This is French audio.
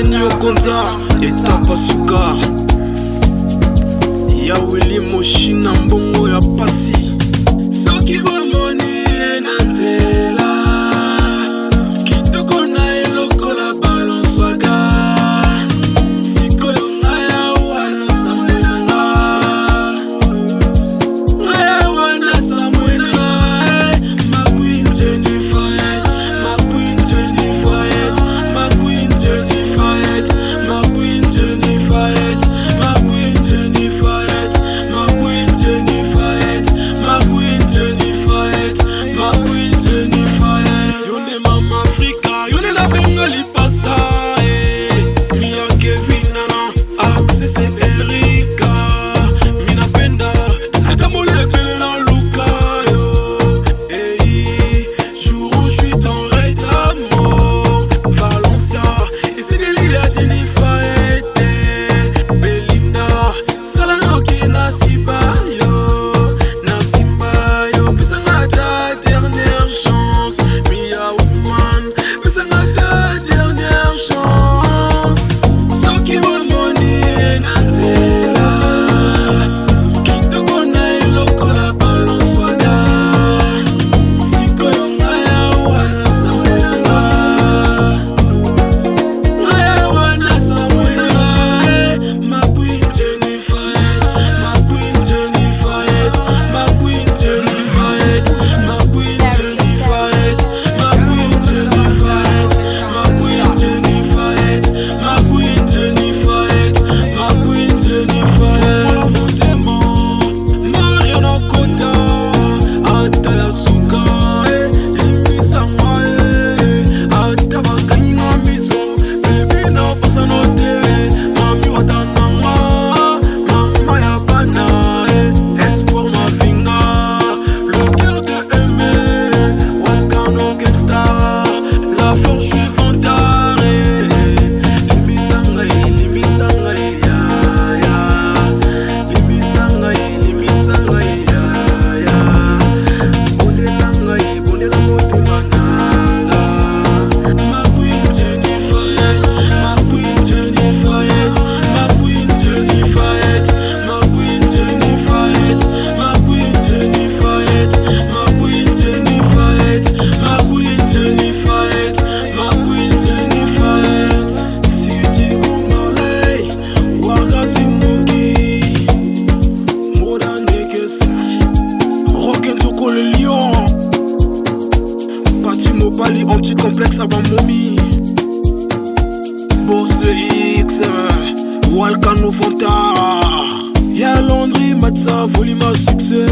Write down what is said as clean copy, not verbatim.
Deni Okonza etapa suka ya Willy Moshina mbongo ya pasi soki bomoni na nzela kitoko na eloko la balonswaga sikoyo ngaya wana samwenanga ngaya wana samwenanga ma queen Jennifer ma queen Jennifer ma queen Jennifer ma queen Jennifer ma queen Jennifer ma queen Jennifer ma queen Jennifer ma queen Jennifer yone mama Africa yone na bengali pasa Mia Kevin nana Access Erika mina penda natamole pele na luka yo jour où je suis dans raid d'amour Valencia et c'est Delia Jennifer Belinda Salano qui na Simba yo pesanga ta dernière chance Mia woman pesanga ta dernière chance soki bomoni na nzela kitoko na eloko la balonswaga sikoyo ngaya wana samwenanga ngaya wana samwenanga ma queen Jennifer ma queen Jennifer ma queen Jennifer ma queen Jennifer ma queen Jennifer ma queen Jennifer ma queen Jennifer ma queen Jennifer Mariana Kota ata ya suka limbisanga ata bakangi na miso bebi na pasa no te mami watananga mama ya bana espoir ma finga le cœur de aimer Wakano gangsta la force je suis vantare limbisanga ya limbisanga ya bonela motema nanga ma queen Jennifer ma queen Jennifer ma queen Jennifer ma queen Jennifer ma queen Jennifer ma queen Jennifer ma queen Jennifer ma queen Jennifer Sidi Marley Wagazimuki Moda Nekesa Rock'n'Toko le lion Pati Mobali anti-complexe à Bamomi Boss de X Walkano Fanta Ya Landry Matza volume à succès